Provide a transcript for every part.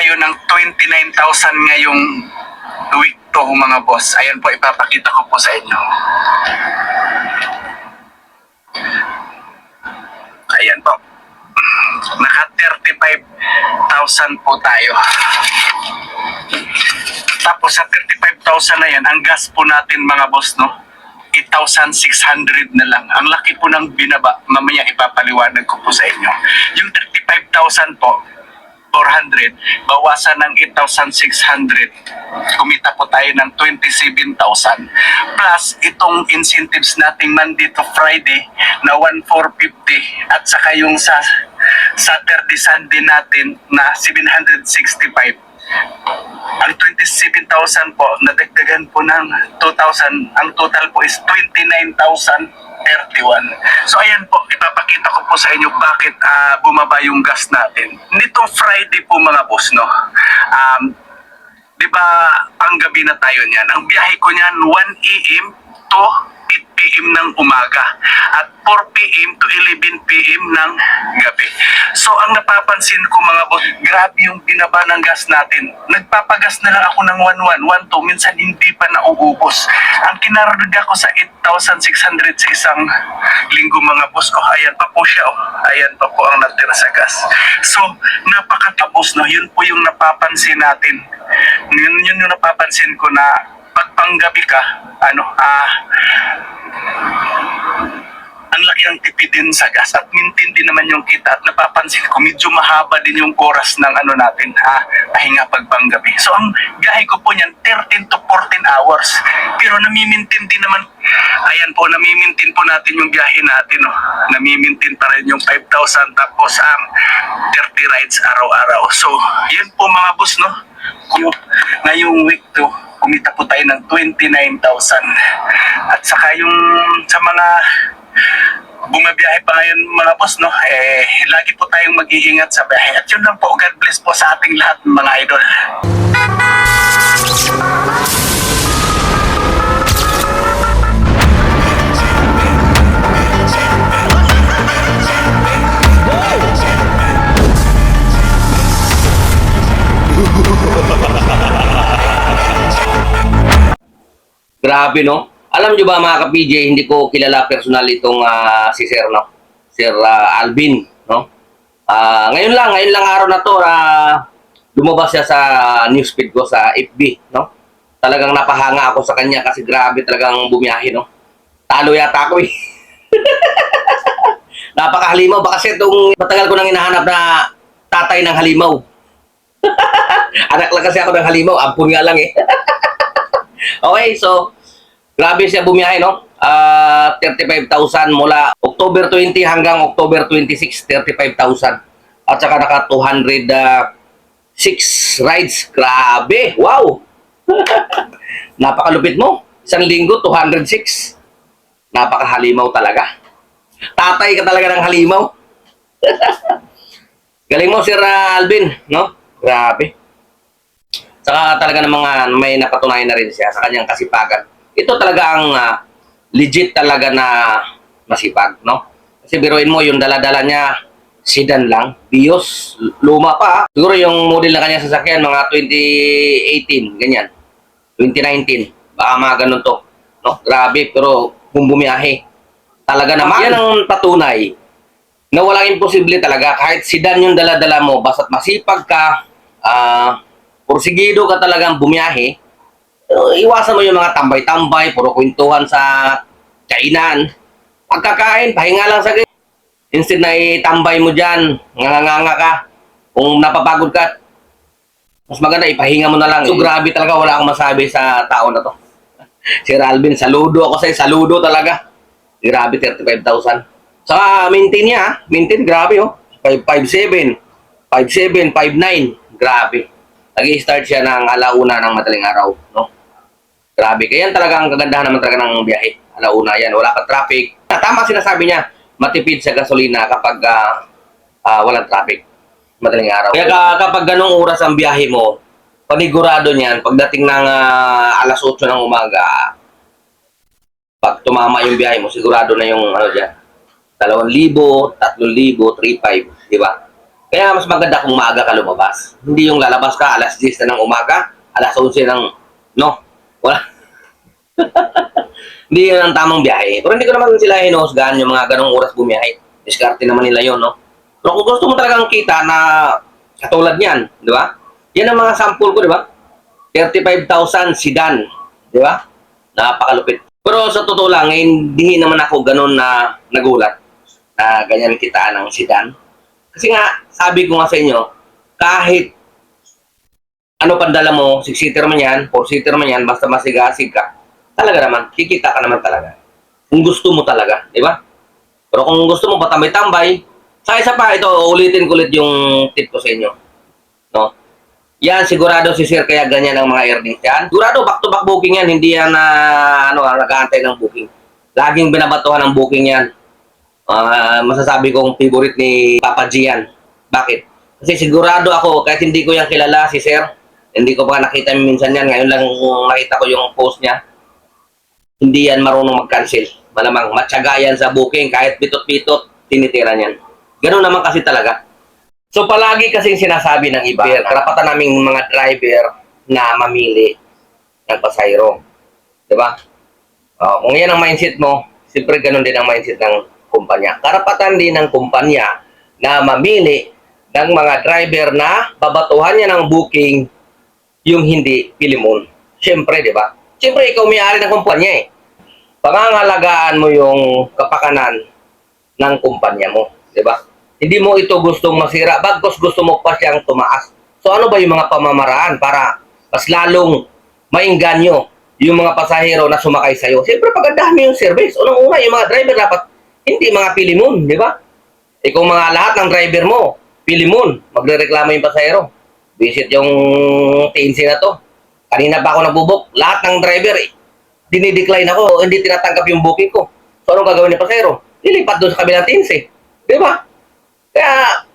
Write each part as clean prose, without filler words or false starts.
tayo ng 29,000 ngayong week to mga boss. Ayan po, ipapakita ko po sa inyo. Ayan po. Naka 35,000 po tayo. Tapos sa 35,000 na yan, ang gas po natin mga boss, no? 8,600 na lang. Ang laki po ng binaba. Mamaya ipapaliwanag ko po sa inyo. Yung 35,000 po, 400, bawasan ng 8,600, kumita po tayo ng 27,000. Plus, itong incentives nating Monday to Friday na 1,450 at saka yung sa Saturday, Sunday natin na 765. Ang 27,000 po, nadagdagan po ng 2,000. Ang total po is 29,031. So ayan po, ipapakita ko po sa inyo bakit bumaba yung gas natin. Nitong Friday po mga boss, no? Di ba panggabi na tayo niyan? Ang biyahe ko niyan 1 AM to 8 PM ng umaga at 4 PM to 11 PM ng gabi. So ang napapansin ko mga boss, grabe yung binaba ng gas natin. Nagpapagas na lang ako ng 1,112, minsan hindi pa nauubos. Ang kinarga ko sa 8,600 sa isang linggo mga boss, ayan pa po siya, ayan pa po ang natira sa gas. So napakatapos, no? Yun po yung napapansin natin. Yun yung napapansin ko na pag panggabi ka, ang laki ng tipid din sa gas at mintin din naman yung kita at napapansin ko medyo mahaba din yung oras ng natin, pahinga pag panggabi. So ang biyahe ko po niyan 13 to 14 hours. Pero namimintin din naman, ayan po, namimintin po natin yung biyahe natin, no? Namimintin pa rin yung 5,000 tapos ang 30 rides araw-araw. So yun po mga boss, no? Ngayong week to, kumita po tayo ng 29,000. At saka yung sa mga bumabiyahe pa ngayon mga boss, no? Lagi po tayong mag-iingat sa biyahe. At yun lang po, God bless po sa ating lahat mga idol. Grabe, no? Alam nyo ba mga ka-PJ, hindi ko kilala personal itong si Sir, no? Sir Alvin, no? Ngayon lang araw na to, lumabas siya sa newsfeed ko sa FB, no? Talagang napahanga ako sa kanya kasi grabe talagang bumiyahe, no? Talo yata ako, eh. Napakahalimaw. Baka kasi itong matagal ko nang hinahanap na tatay ng halimaw. Anak lang kasi ako ng halimaw, ampun nga lang, eh. Okay, so grabe siya bumiyahe, no? 35,000 mula October 20 hanggang October 26, 35,000. At saka naka 206 rides. Grabe! Wow! Napakalupit mo. Isang linggo, 206. Napakahalimaw talaga. Tatay ka talaga ng halimaw. Galing mo, Sir Alvin, no? Grabe. Saka talaga ng mga may napatunayan na rin siya sa kanyang kasipagan. Ito talaga ang legit talaga na masipag, no? Kasi biruin mo, yung dala-dala niya, sedan lang, Vios, luma pa. Siguro yung model na kanyang sasakyan, mga 2018, ganyan. 2019, baka mga ganun to, no? Grabe, pero kung bumiyahe, talaga naman. Yan ang patunay na walang imposible talaga. Kahit sedan yung dala-dala mo, basta't masipag ka, porsigido ka talagang bumiyahe, iwasan mo yung mga tambay-tambay, puro kwentuhan sa kainan. Pagkakain, pahinga lang sa instead na itambay mo dyan, nganganga ka, kung napapagod ka, mas maganda, ipahinga mo na lang. So grabe talaga, wala akong masabi sa tao na to. Sir Alvin, saludo ako sa'yo, saludo talaga. Grabe, 35,000. Saka maintain niya, maintain, grabe, oh. 5'7", 5'7", 5'9", grabe. Nag-i-start siya ng alauna ng madaling araw, no? Grabe. Kaya yan talaga ang kagandahan naman talaga ng biyahe. Alauna yan. Wala kang traffic. Tama sinasabi niya, matipid sa gasolina kapag walang traffic. Madaling araw. Kaya kapag ganong oras ang biyahe mo, panigurado niyan, pagdating ng alas 8 ng umaga, pag tumama yung biyahe mo, sigurado na yung ano dyan, 2,000, 3,000, 3,500, di ba? Kaya mas maganda kung maaga ka lumabas. Hindi yung lalabas ka alas 10 na ng umaga, alas 11 ng, no? Wala. Hindi yun ang tamang biyahe. Pero hindi ko naman sila hinuhusgahan yung mga ganong oras bumiyahe. Diskarte naman nila yun, no? Pero kung gusto mo talagang kita na katulad niyan, di ba? Yan ang mga sample ko, di ba? 35,000 sedan, di ba? Napakalupit. Pero sa totoo lang, hindi naman ako ganun na nagulat na ganyan kita ng sedan. Kasi nga, sabi ko nga sa inyo, kahit ano pandala mo, 6-seater man yan, 4-seater man yan, basta masigasig ka, talaga naman, kikita ka naman talaga. Kung gusto mo talaga, di ba? Pero kung gusto mo patambay-tambay, sa isa pa, ito, ulitin ko ulit yung tip ko sa inyo. No? Yan, sigurado si Sir kaya ganyan ang mga earnings yan. Sigurado, back-to-back booking yan, hindi yan na, nag-aantay ng booking. Laging binabatuhan ng booking yan. Masasabi kong favorite ni Papa G yan. Bakit? Kasi sigurado ako, kahit hindi ko yan kilala si Sir, hindi ko pa nakita minsan yan, ngayon lang nakita ko yung post niya, hindi yan marunong mag-cancel. Malamang matyaga yan sa booking, kahit pitot-pitot, tinitira niyan. Ganun naman kasi talaga. So palagi kasing sinasabi ng iba, karapatan naming mga driver na mamili ng pasahero. Diba? Kung yan ang mindset mo, siyempre ganun din ang mindset ng kumpanya. Karapatan din ng kumpanya na mamili ng mga driver na babatuhan niya ng booking yung hindi pilimon. Siyempre, di ba? Siyempre, ikaw may-ari ng kumpanya eh. Pangangalagaan mo yung kapakanan ng kumpanya mo. Di ba? Hindi mo ito gustong masira, bagkus gusto mo pa siyang tumaas. So ano ba yung mga pamamaraan para mas lalong maingganyo yung mga pasahero na sumakay sa'yo? Siyempre, pagandahan mo yung service. Unang-una, yung mga driver dapat hindi mga pilimon, di ba? Kung mga lahat ng driver mo, pilimon, magrereklamo yung pasahero. Visit yung TNC na to. Kanina pa ako nagbubok. Lahat ng driver, dinidecline ako, hindi tinatanggap yung booking ko. So, anong gagawin ng pasahero? Lilipat doon sa kabilang TNC. Di ba? Kaya,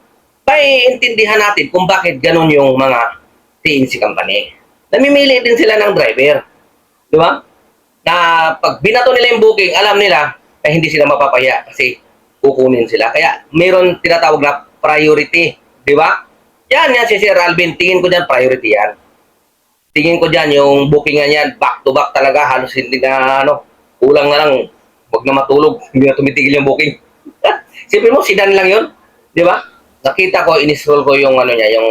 maiintindihan natin kung bakit ganun yung mga TNC company. Namimili din sila ng driver. Di ba? Na pag binato nila yung booking, alam nila na hindi sila mapapaya kasi kukunin sila. Kaya, mayroon tinatawag na priority. Di ba? Yan si Sir Alvin. Tingin ko dyan, priority yan. Tingin ko dyan, yung bookingan yan, back to back talaga. Halos hindi na, kulang na lang. Huwag na matulog. Hindi na tumitigil yung booking. Siyempre mo, sedan lang yun. Di ba? Nakita ko, in-scroll ko yung yung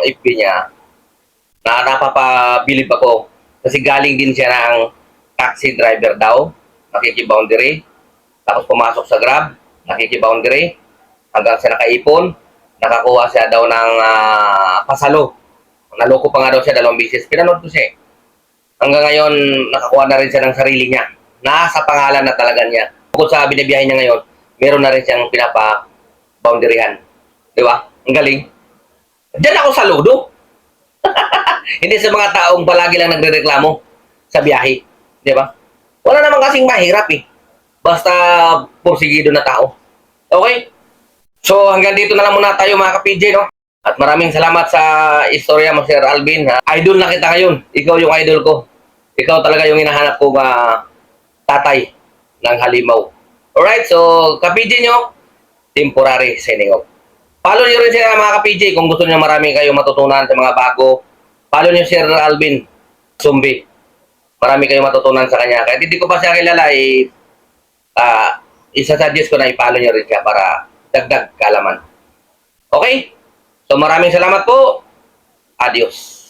FB niya. Na napapabilib ako. Kasi galing din siya ng taxi driver daw. Nakikiboundary. Tapos pumasok sa Grab. Nakikiboundary. Hanggang sa nakaipon. Nakakuha siya daw ng pasalo. Naloko pa nga daw siya 2 beses. Pinanood ko siya. Hanggang ngayon, nakakuha na rin siya ng sarili niya. Nasa pangalan na talaga niya. Bukod sa binabiyahe niya ngayon, meron na rin siyang pinapa-boundaryhan. Di ba? Ang galing. Diyan ako saludo. Hindi sa mga taong palagi lang nagrereklamo sa biyahe. Di ba? Wala naman kasing mahirap eh. Basta porsigido na tao. Okay? So hanggang dito na lang muna tayo mga ka-PJ, no? At maraming salamat sa istorya mo, Sir Alvin. Idol na kita ngayon. Ikaw yung idol ko. Ikaw talaga yung hinahanap ko tatay ng halimaw. Alright, so ka-PJ nyo, temporary signing off. Follow nyo rin sila mga ka-PJ kung gusto nyo marami kayong matutunan sa mga bago. Follow nyo Sir Alvin Sumbi. Marami kayong matutunan sa kanya. Kahit hindi ko pa siya kilala, isa-suggest ko na i-follow nyo rin siya para dagdag kaalaman. Okay? So maraming salamat po. Adios.